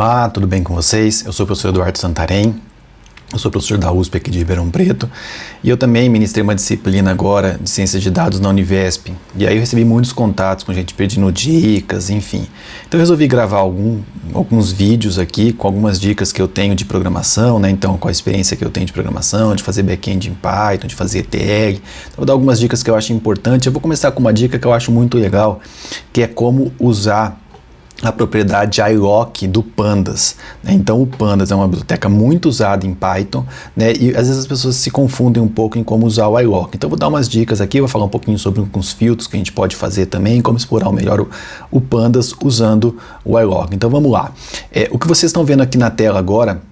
Olá, tudo bem com vocês? Eu sou o professor Eduardo Santarém, eu sou professor da USP aqui de Ribeirão Preto e eu também ministrei uma disciplina agora de Ciências de Dados na Univesp. E aí eu recebi muitos contatos com gente pedindo dicas, enfim. Então eu resolvi gravar alguns vídeos aqui com algumas dicas que eu tenho de programação, né? Então com a experiência que eu tenho de programação, de fazer back-end em Python, de fazer ETL. Então vou dar algumas dicas que eu acho importantes. Eu vou começar com uma dica que eu acho muito legal, que é como usar a propriedade iLock do Pandas, né? Então o Pandas é uma biblioteca muito usada em Python, né? E às vezes as pessoas se confundem um pouco em como usar o iLock. Então eu vou dar umas dicas aqui, vou falar um pouquinho sobre alguns filtros que a gente pode fazer também, como explorar melhor o Pandas usando o iLock. Então vamos lá. O que vocês estão vendo aqui na tela agora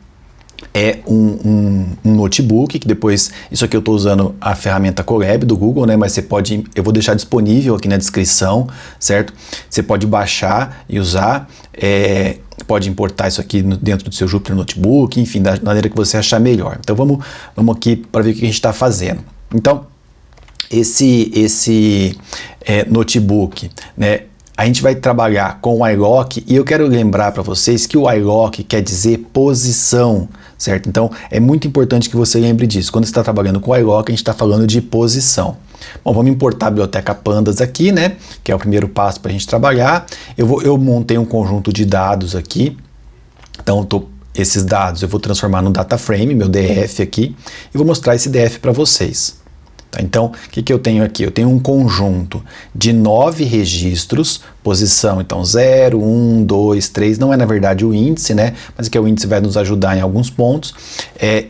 é um notebook, que depois, isso aqui eu estou usando a ferramenta Colab do Google, né? Mas você pode, eu vou deixar disponível aqui na descrição, certo? Você pode baixar e usar, pode importar isso aqui dentro do seu Jupyter Notebook, enfim, da maneira que você achar melhor. Então vamos aqui para ver o que a gente está fazendo. Então, esse notebook, né? A gente vai trabalhar com o iLock e eu quero lembrar para vocês que o iLock quer dizer posição, certo? Então é muito importante que você lembre disso. Quando você está trabalhando com o iLock, a gente está falando de posição. Bom, vamos importar a biblioteca Pandas aqui, né? Que é o primeiro passo para a gente trabalhar. Eu montei um conjunto de dados aqui. Então esses dados eu vou transformar no data frame, meu DF aqui, e vou mostrar esse DF para vocês. Tá, então, o que eu tenho aqui? Eu tenho um conjunto de 9 registros, posição, então 0, 1, 2, 3, não é na verdade o índice, né? Mas aqui o índice vai nos ajudar em alguns pontos.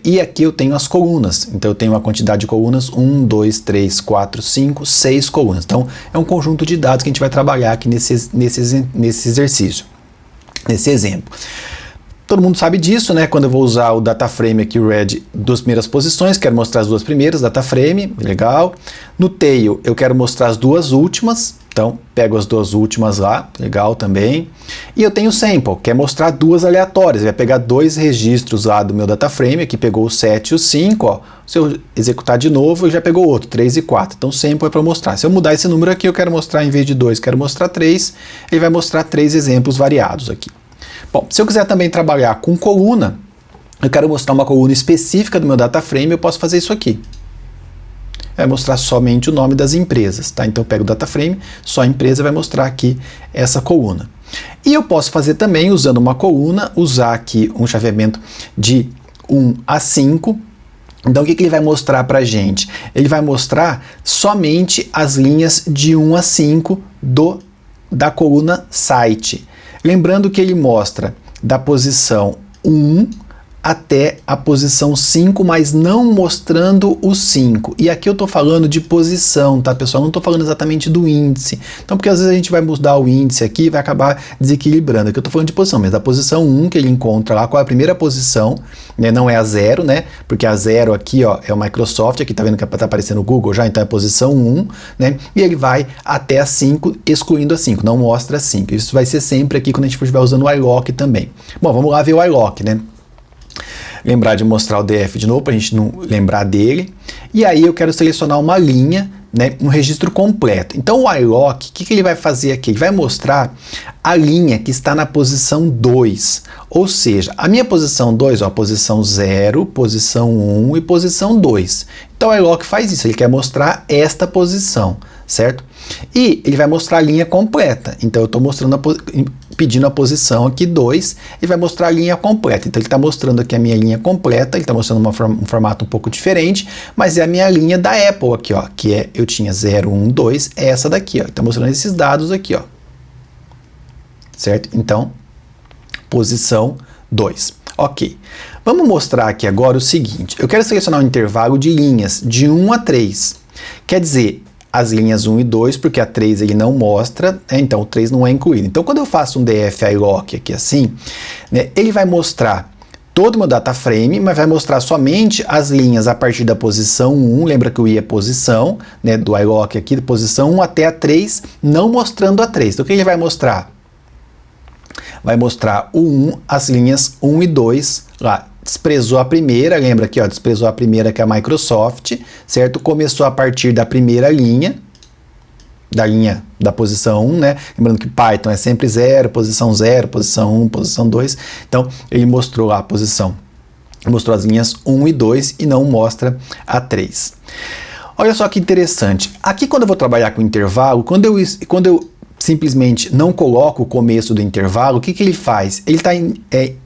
E aqui eu tenho as colunas, então eu tenho uma quantidade de colunas, 1, 2, 3, 4, 5, 6 colunas. Então, é um conjunto de dados que a gente vai trabalhar aqui nesse exercício, nesse exemplo. Todo mundo sabe disso, né? Quando eu vou usar o data frame aqui, o red, duas primeiras posições, quero mostrar as duas primeiras, data frame, legal. No tail, eu quero mostrar as duas últimas, então pego as duas últimas lá, legal também. E eu tenho sample, quer mostrar duas aleatórias, vai pegar dois registros lá do meu data frame, aqui pegou o 7 e o 5, ó. Se eu executar de novo, ele já pegou outro, 3 e 4. Então sample é para mostrar. Se eu mudar esse número aqui, eu quero mostrar, em vez de 2, quero mostrar 3, ele vai mostrar 3 exemplos variados aqui. Bom, se eu quiser também trabalhar com coluna, eu quero mostrar uma coluna específica do meu data frame, eu posso fazer isso aqui. Vai mostrar somente o nome das empresas, tá? Então eu pego o data frame, só a empresa vai mostrar aqui essa coluna. E eu posso fazer também, usando uma coluna, usar aqui um chaveamento de 1 a 5. Então o que ele vai mostrar pra gente? Ele vai mostrar somente as linhas de 1 a 5 da coluna site. Lembrando que ele mostra da posição 1 até a posição 5, mas não mostrando o 5. E aqui eu estou falando de posição, tá, pessoal? Não estou falando exatamente do índice. Então, porque às vezes a gente vai mudar o índice aqui e vai acabar desequilibrando. Aqui eu estou falando de posição, mas da posição 1 que ele encontra lá, qual é a primeira posição, né? Não é a 0, né? Porque a 0 aqui, ó, é o Microsoft, aqui tá vendo que tá aparecendo o Google já, então é a posição 1, né? E ele vai até a 5, excluindo a 5, não mostra a 5. Isso vai ser sempre aqui quando a gente estiver usando o iLock também. Bom, vamos lá ver o iLock, né? Lembrar de mostrar o DF de novo, para a gente não lembrar dele. E aí eu quero selecionar uma linha, né, um registro completo. Então o iLock, o que ele vai fazer aqui? Ele vai mostrar a linha que está na posição 2. Ou seja, a minha posição 2, ó, posição 0, posição 1 e posição 2. Então o iLock faz isso, ele quer mostrar esta posição, certo? E ele vai mostrar a linha completa. Então eu estou mostrando pedindo a posição aqui 2, ele vai mostrar a linha completa. Então ele está mostrando aqui a minha linha completa, ele está mostrando um formato um pouco diferente, mas é a minha linha da Apple aqui, ó, que é, eu tinha 0, 1, 2, é essa daqui, ó. Está mostrando esses dados aqui, ó. Certo? Então, posição 2. Ok. Vamos mostrar aqui agora o seguinte, eu quero selecionar um intervalo de linhas de 1 a 3. Quer dizer, as linhas 1 e 2, porque a 3 ele não mostra, né? Então o 3 não é incluído. Então quando eu faço um DF iLock aqui assim, né, ele vai mostrar todo o meu data frame, mas vai mostrar somente as linhas a partir da posição 1, lembra que o I é posição, né, do iLock aqui, da posição 1 até a 3, não mostrando a 3. Então o que ele vai mostrar? Vai mostrar o 1, as linhas 1 e 2 lá. Desprezou a primeira, lembra aqui, ó, desprezou a primeira que é a Microsoft, certo? Começou a partir da primeira linha, da linha da posição 1, né? Lembrando que Python é sempre 0, posição 1, posição 2. Então, ele mostrou lá a posição, mostrou as linhas 1 e 2 e não mostra a 3. Olha só que interessante. Aqui, quando eu vou trabalhar com intervalo, quando eu simplesmente não coloco o começo do intervalo, o que ele faz? Ele está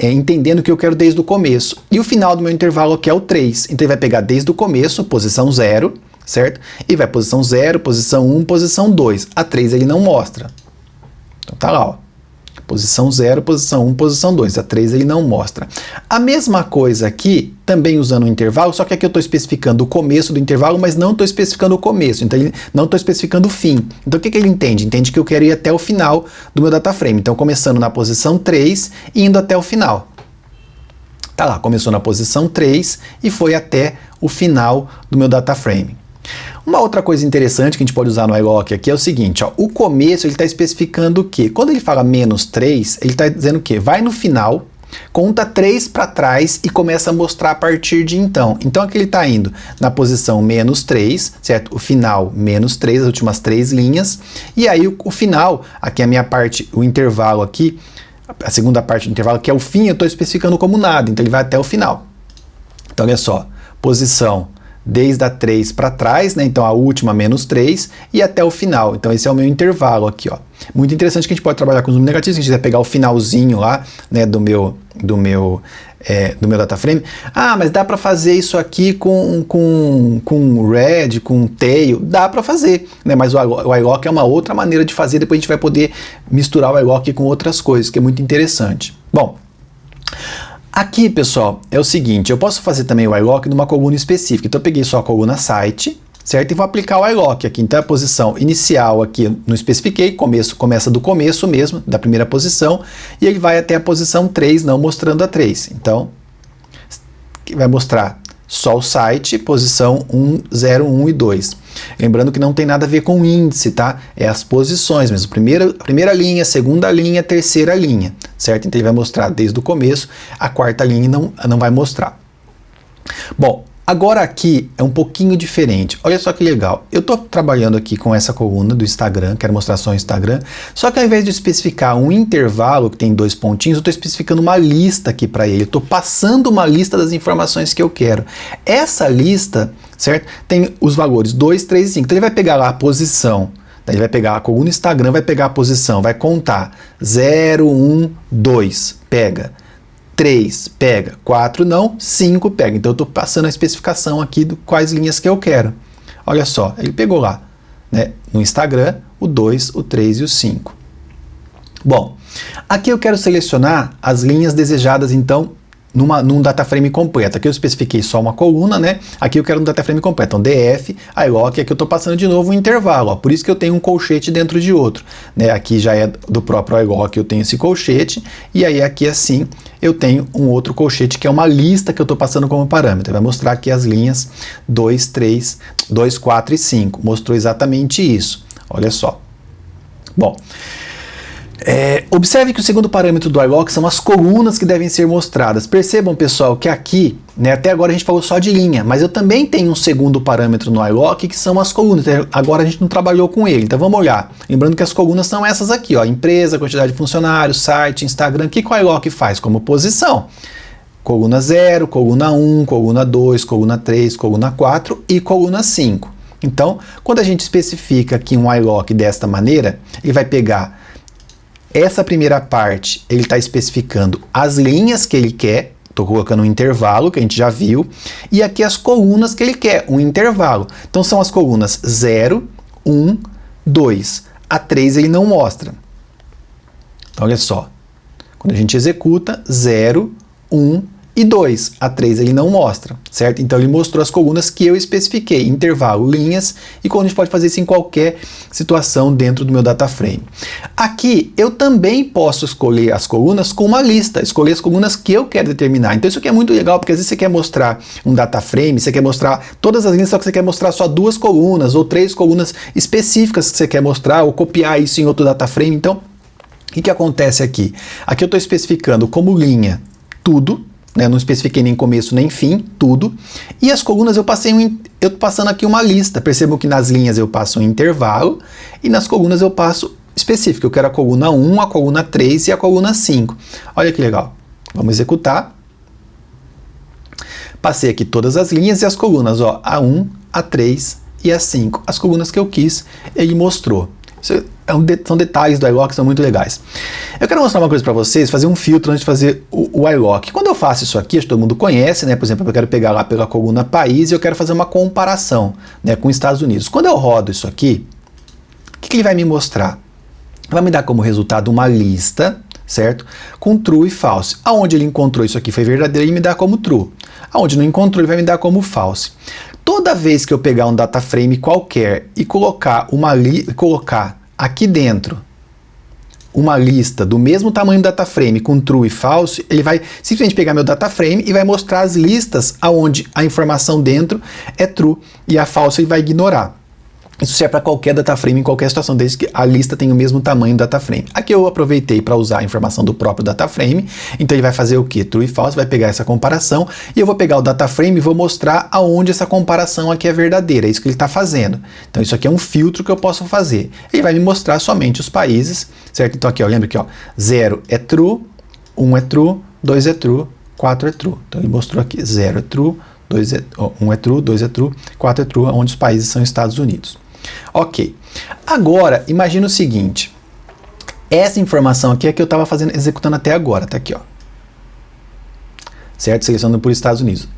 entendendo o que eu quero desde o começo. E o final do meu intervalo aqui é o 3. Então, ele vai pegar desde o começo, posição 0, certo? E vai posição 0, posição 1, posição 2. A 3 ele não mostra. Então tá lá, ó. Posição 0, posição 1, posição 2. A 3 ele não mostra. A mesma coisa aqui, também usando o intervalo, só que aqui eu estou especificando o começo do intervalo, mas não estou especificando o começo. Então não estou especificando o fim. Então o que ele entende? Entende que eu quero ir até o final do meu data frame. Então começando na posição 3 e indo até o final. Tá lá, começou na posição 3 e foi até o final do meu data frame. Uma outra coisa interessante que a gente pode usar no iLock aqui é o seguinte, ó, o começo ele está especificando o quê? Quando ele fala menos 3, ele está dizendo o quê? Vai no final, conta 3 para trás e começa a mostrar a partir de então. Então aqui ele está indo na posição menos 3, certo? O final menos 3, as últimas 3 linhas, e aí o final, aqui a minha parte, o intervalo aqui, a segunda parte do intervalo, que é o fim, eu estou especificando como nada, então ele vai até o final. Então olha só, posição desde a 3 para trás, né? Então a última menos 3 e até o final. Então esse é o meu intervalo aqui, ó. Muito interessante que a gente pode trabalhar com os números negativos, se a gente quiser pegar o finalzinho lá, né, do meu data frame. Ah, mas dá para fazer isso aqui com red, com tail, dá para fazer, né? Mas o iLock é uma outra maneira de fazer, depois a gente vai poder misturar o iLock com outras coisas, que é muito interessante. Bom, aqui, pessoal, é o seguinte, eu posso fazer também o iLock numa coluna específica. Então eu peguei só a coluna site, certo? E vou aplicar o iLock aqui. Então a posição inicial aqui eu não especifiquei, começa do começo mesmo, da primeira posição, e ele vai até a posição 3, não mostrando a 3. Então, vai mostrar só o site, posição 1, 0, 1 e 2. Lembrando que não tem nada a ver com índice, tá? É as posições mesmo. Primeira linha, segunda linha, terceira linha, certo? Então ele vai mostrar desde o começo, a quarta linha não vai mostrar. Bom, agora aqui é um pouquinho diferente. Olha só que legal. Eu estou trabalhando aqui com essa coluna do Instagram, quero mostrar só o Instagram, só que ao invés de especificar um intervalo que tem 2 pontinhos, eu estou especificando uma lista aqui para ele. Eu estou passando uma lista das informações que eu quero. Essa lista, certo? Tem os valores 2, 3 e 5. Então ele vai pegar lá a posição. Daí ele vai pegar a coluna Instagram, vai pegar a posição, vai contar 0, 1, 2, pega. 3 pega, 4 não, 5 pega. Então eu estou passando a especificação aqui de quais linhas que eu quero. Olha só, ele pegou lá, né, no Instagram, o 2, o 3 e o 5. Bom, aqui eu quero selecionar as linhas desejadas, então, num data frame completo. Aqui eu especifiquei só uma coluna, né? Aqui eu quero um data frame completo. Então, DF, iLock, aqui eu estou passando de novo um intervalo. Ó. Por isso que eu tenho um colchete dentro de outro. Né? Aqui já é do próprio iLock, eu tenho esse colchete. E aí aqui assim eu tenho um outro colchete que é uma lista que eu estou passando como parâmetro. Vai mostrar aqui as linhas 2, 3, 2, 4 e 5. Mostrou exatamente isso. Olha só. Bom, observe que o segundo parâmetro do iLock são as colunas que devem ser mostradas. Percebam, pessoal, que aqui, né, até agora a gente falou só de linha, mas eu também tenho um segundo parâmetro no iLock que são as colunas. Agora a gente não trabalhou com ele, então vamos olhar. Lembrando que as colunas são essas aqui, ó, empresa, quantidade de funcionários, site, Instagram. O que o iLock faz como posição? Coluna 0, coluna 1, coluna 2, coluna 3, coluna 4 e coluna 5. Então, quando a gente especifica aqui um iLock desta maneira, ele vai pegar essa primeira parte, ele está especificando as linhas que ele quer, estou colocando um intervalo, que a gente já viu, e aqui as colunas que ele quer, um intervalo. Então são as colunas 0, 1, 2. A 3 ele não mostra. Então olha só, quando a gente executa, 0, 1 e 2. A 3 ele não mostra, certo? Então ele mostrou as colunas que eu especifiquei, intervalo, linhas, e como a gente pode fazer isso em qualquer situação dentro do meu data frame. Aqui eu também posso escolher as colunas com uma lista, escolher as colunas que eu quero determinar. Então isso aqui é muito legal, porque às vezes você quer mostrar um data frame, você quer mostrar todas as linhas, só que você quer mostrar só 2 colunas ou 3 colunas específicas que você quer mostrar, ou copiar isso em outro data frame. Então, o que acontece aqui? Aqui eu estou especificando como linha tudo, né? Eu não especifiquei nem começo nem fim, tudo. E as colunas eu tô passando aqui uma lista. Percebam que nas linhas eu passo um intervalo e nas colunas eu passo específico. Eu quero a coluna 1, a coluna 3 e a coluna 5. Olha que legal. Vamos executar. Passei aqui todas as linhas e as colunas, ó, a 1, a 3 e a 5. As colunas que eu quis, ele mostrou. Isso são detalhes do iLock que são muito legais. Eu quero mostrar uma coisa para vocês, fazer um filtro antes de fazer o iLock. Quando eu faço isso aqui, acho que todo mundo conhece, né? Por exemplo, eu quero pegar lá pela coluna país e eu quero fazer uma comparação, né, com os Estados Unidos. Quando eu rodo isso aqui, o que ele vai me mostrar? Vai me dar como resultado uma lista, certo? Com true e false. Aonde ele encontrou isso aqui foi verdadeiro, ele me dá como true. Aonde não encontrou, ele vai me dar como false. Toda vez que eu pegar um data frame qualquer e colocar aqui dentro uma lista do mesmo tamanho do data frame com true e false, ele vai simplesmente pegar meu data frame e vai mostrar as listas aonde a informação dentro é true e a false ele vai ignorar. Isso serve para qualquer data frame em qualquer situação, desde que a lista tenha o mesmo tamanho do data frame. Aqui eu aproveitei para usar a informação do próprio data frame, então ele vai fazer o que? True e false, vai pegar essa comparação e eu vou pegar o data frame e vou mostrar aonde essa comparação aqui é verdadeira, é isso que ele está fazendo. Então isso aqui é um filtro que eu posso fazer. Ele vai me mostrar somente os países, certo? Então aqui, ó, lembra que 0 é true, 1 é true, 2 é true, 4 é true. Então ele mostrou aqui, 0 é true, 1 é true, 2 é true, 4 é true, onde os países são Estados Unidos. Ok, agora imagina o seguinte, essa informação aqui é que eu estava executando até agora, tá aqui, ó, certo? Selecionando por Estados Unidos.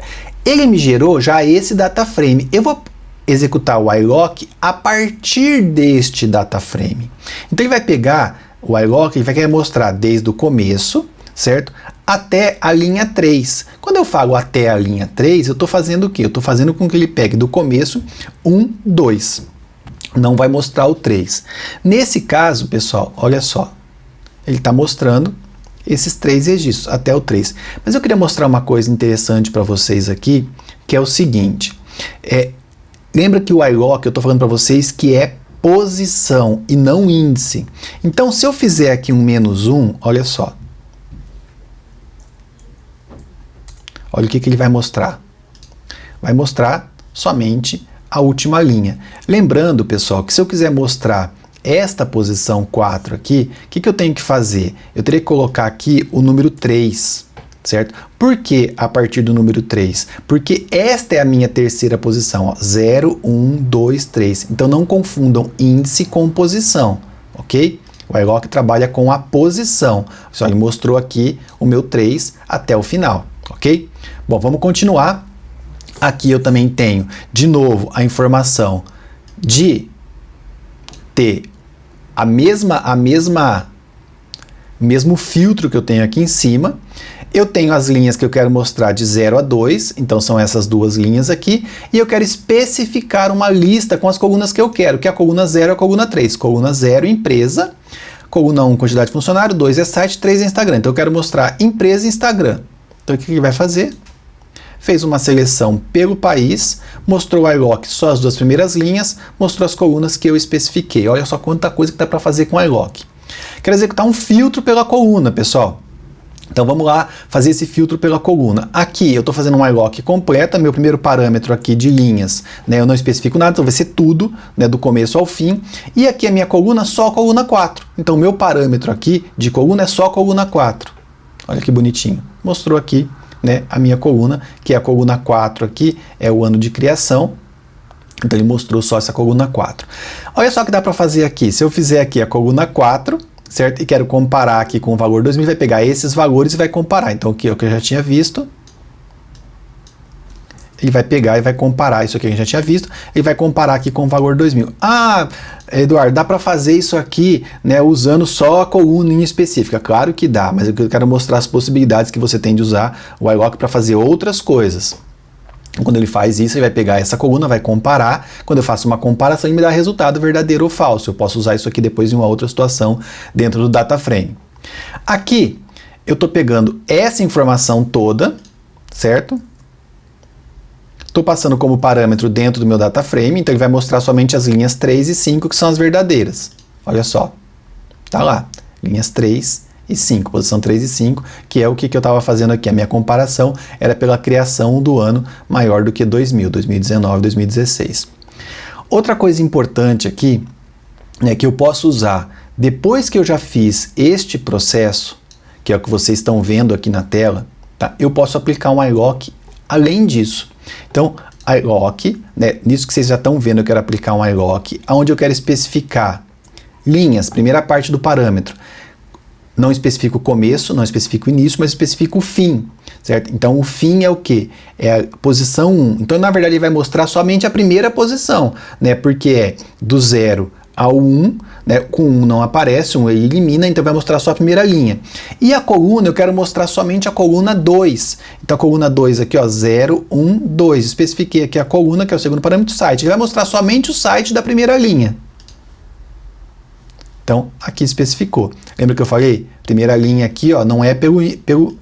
Ele me gerou já esse data frame, eu vou executar o iLock a partir deste data frame. Então ele vai pegar o iLock, ele vai querer mostrar desde o começo, certo? Até a linha 3. Quando eu falo até a linha 3, eu estou fazendo o quê? Eu estou fazendo com que ele pegue do começo 1, 2. Não vai mostrar o 3. Nesse caso, pessoal, olha só. Ele está mostrando esses 3 registros, até o 3. Mas eu queria mostrar uma coisa interessante para vocês aqui, que é o seguinte. Lembra que o iLock, eu estou falando para vocês que é posição e não índice. Então, se eu fizer aqui um -1, olha só. Olha o que ele vai mostrar. Vai mostrar somente a última linha. Lembrando, pessoal, que se eu quiser mostrar esta posição 4 aqui, o que eu tenho que fazer? Eu teria que colocar aqui o número 3, certo? Por que a partir do número 3? Porque esta é a minha terceira posição, ó, 0, 1, 2, 3. Então não confundam índice com posição, ok? O iLock trabalha com a posição. Só ele mostrou aqui o meu 3 até o final, ok? Bom, vamos continuar. Aqui eu também tenho, de novo, a informação de ter mesmo filtro que eu tenho aqui em cima. Eu tenho as linhas que eu quero mostrar de 0 a 2, então são essas duas linhas aqui, e eu quero especificar uma lista com as colunas que eu quero, que é a coluna 0 e a coluna 3. Coluna 0, empresa, coluna 1, quantidade de funcionário, 2 é site, 3 é Instagram. Então eu quero mostrar empresa e Instagram. Então o que ele vai fazer? Fez uma seleção pelo país, mostrou o iLock só as duas primeiras linhas, mostrou as colunas que eu especifiquei. Olha só quanta coisa que dá para fazer com o iLock. Quero executar um filtro pela coluna, pessoal. Então vamos lá fazer esse filtro pela coluna. Aqui eu estou fazendo um iLock completa, meu primeiro parâmetro aqui de linhas, né, eu não especifico nada, então vai ser tudo, né, do começo ao fim. E aqui a minha coluna, só a coluna 4. Então meu parâmetro aqui de coluna é só a coluna 4. Olha que bonitinho. Mostrou aqui, né, a minha coluna, que é a coluna 4 aqui, é o ano de criação. Então ele mostrou só essa coluna 4. Olha só o que dá para fazer aqui. Se eu fizer aqui a coluna 4, certo? E quero comparar aqui com o valor 2000, vai pegar esses valores e vai comparar. Então aqui é o que eu já tinha visto. Ele vai pegar e vai comparar isso aqui que a gente já tinha visto. Ele vai comparar aqui com o valor 2000. Ah, Eduardo, dá para fazer isso aqui, né, usando só a coluna em específica? Claro que dá, mas eu quero mostrar as possibilidades que você tem de usar o iLock para fazer outras coisas. Quando ele faz isso, ele vai pegar essa coluna, vai comparar. Quando eu faço uma comparação, ele me dá resultado verdadeiro ou falso. Eu posso usar isso aqui depois em uma outra situação dentro do data frame. Aqui, eu estou pegando essa informação toda, certo? Estou passando como parâmetro dentro do meu data frame, então ele vai mostrar somente as linhas 3 e 5, que são as verdadeiras. Olha só, tá lá, linhas 3 e 5, posição 3 e 5, que é o que eu estava fazendo aqui. A minha comparação era pela criação do ano maior do que 2019, 2016. Outra coisa importante aqui é que eu posso usar, depois que eu já fiz este processo, que é o que vocês estão vendo aqui na tela, tá? Eu posso aplicar um iLock além disso. Então, iLock, né, nisso que vocês já estão vendo, eu quero aplicar um iLock, onde eu quero especificar linhas, primeira parte do parâmetro. Não especifico o começo, não especifico o início, mas especifico o fim, certo? Então, o fim é o quê? É a posição 1. Então, na verdade, ele vai mostrar somente a primeira posição, né? Porque é do 0 ao 1, né? Com 1 não aparece, 1 ele elimina, então vai mostrar só a primeira linha. E a coluna, eu quero mostrar somente a coluna 2. Então, a coluna 2 aqui, ó, 0, 1, 2. Especifiquei aqui a coluna, que é o segundo parâmetro, site. Ele vai mostrar somente o site da primeira linha. Então, aqui especificou. Lembra que eu falei? Primeira linha aqui, ó, não é pelo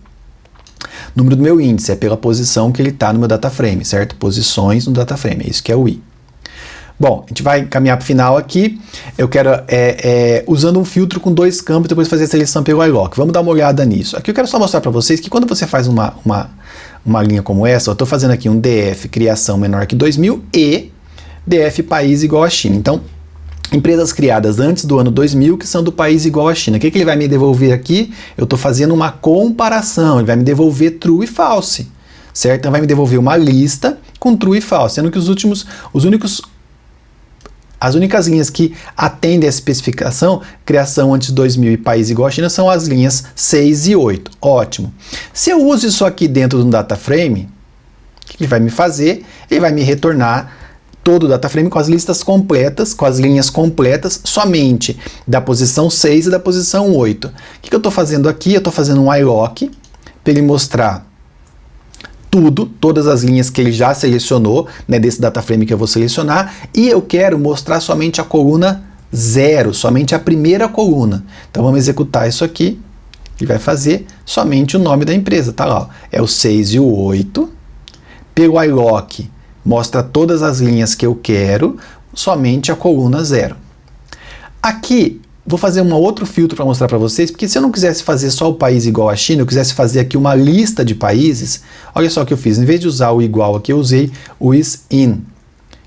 número do meu índice, é pela posição que ele está no meu data frame, certo? Posições no data frame, é isso que é o I. Bom, a gente vai caminhar para o final aqui. Eu quero, usando um filtro com 2 campos, depois fazer a seleção pelo iLock. Vamos dar uma olhada nisso. Aqui eu quero só mostrar para vocês que quando você faz uma linha como essa, eu estou fazendo aqui um DF criação menor que 2000 e DF país igual a China. Então, empresas criadas antes do ano 2000 que são do país igual à China. O que ele vai me devolver aqui? Eu estou fazendo uma comparação, ele vai me devolver true e false, certo? Então vai me devolver uma lista com true e false, sendo que as únicas linhas que atendem a especificação, criação antes de 2000 e país igual à China, são as linhas 6 e 8. Ótimo. Se eu uso isso aqui dentro do data frame, o que ele vai me fazer? Ele vai me retornar todo o data frame com as listas completas, com as linhas completas, somente da posição 6 e da posição 8. O que eu estou fazendo aqui? Eu estou fazendo um iLock para ele mostrar todas as linhas que ele já selecionou, né, desse data frame que eu vou selecionar, e eu quero mostrar somente a coluna 0, somente a primeira coluna. Então vamos executar isso aqui, ele vai fazer somente o nome da empresa, tá lá, ó, é o 6 e o 8, pelo iLock, mostra todas as linhas que eu quero, somente a coluna 0. Aqui, vou fazer um outro filtro para mostrar para vocês, porque se eu não quisesse fazer só o país igual à China, eu quisesse fazer aqui uma lista de países, olha só o que eu fiz. Em vez de usar o igual aqui, eu usei o is in,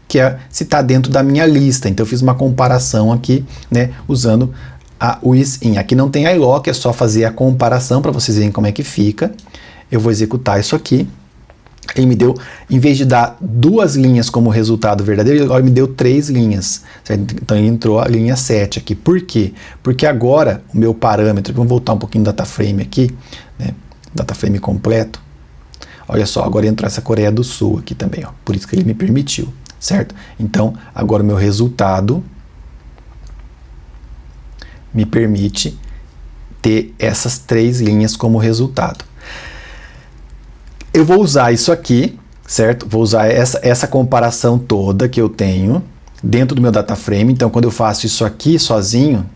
que é se está dentro da minha lista. Então eu fiz uma comparação aqui, né, usando o is in. Aqui não tem iLock, é só fazer a comparação para vocês verem como é que fica. Eu vou executar isso aqui. Ele me deu, em vez de dar 2 linhas como resultado verdadeiro, ele agora me deu 3 linhas. Certo? Então ele entrou a linha 7 aqui. Por quê? Porque agora o meu parâmetro, vamos voltar um pouquinho no data frame aqui, né? Data frame completo. Olha só, agora entrou essa Coreia do Sul aqui também, ó. Por isso que ele me permitiu, certo? Então agora o meu resultado me permite ter essas 3 linhas como resultado. Eu vou usar isso aqui, certo? Vou usar essa comparação toda que eu tenho dentro do meu data frame. Então, quando eu faço isso aqui sozinho,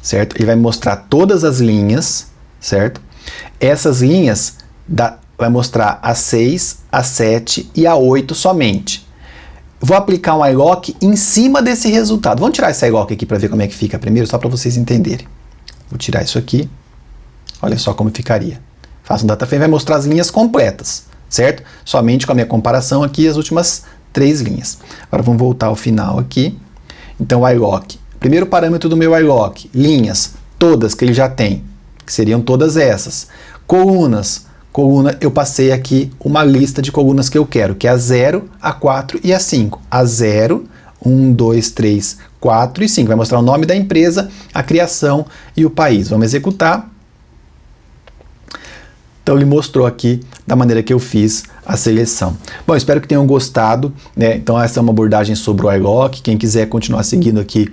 certo? Ele vai me mostrar todas as linhas, certo? Essas linhas vai mostrar a 6, a 7 e a 8 somente. Vou aplicar um iLock em cima desse resultado. Vamos tirar esse iLock aqui para ver como é que fica primeiro, só para vocês entenderem. Vou tirar isso aqui. Olha só como ficaria. Faço um data frame, vai mostrar as linhas completas, certo? Somente com a minha comparação aqui, as últimas 3 linhas. Agora vamos voltar ao final aqui. Então, o iLock. Primeiro parâmetro do meu iLock, linhas, todas que ele já tem, que seriam todas essas. Colunas, coluna, eu passei aqui uma lista de colunas que eu quero, que é a 0, a 4 e a 5. A 0, 1, 2, 3, 4 e 5. Vai mostrar o nome da empresa, a criação e o país. Vamos executar. Então ele mostrou aqui da maneira que eu fiz a seleção. Bom, espero que tenham gostado, né? Então essa é uma abordagem sobre o iLock. Quem quiser continuar seguindo aqui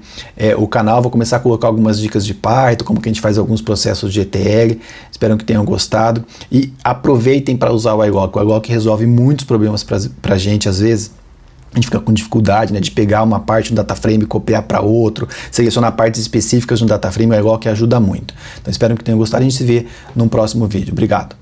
o canal, vou começar a colocar algumas dicas de Python, como que a gente faz alguns processos de ETL. Espero que tenham gostado e aproveitem para usar o iLock. O iLock resolve muitos problemas para a gente às vezes. A gente fica com dificuldade, né, de pegar uma parte do data frame e copiar para outro, selecionar partes específicas no data frame, o iLock ajuda muito. Então espero que tenham gostado e a gente se vê num próximo vídeo. Obrigado!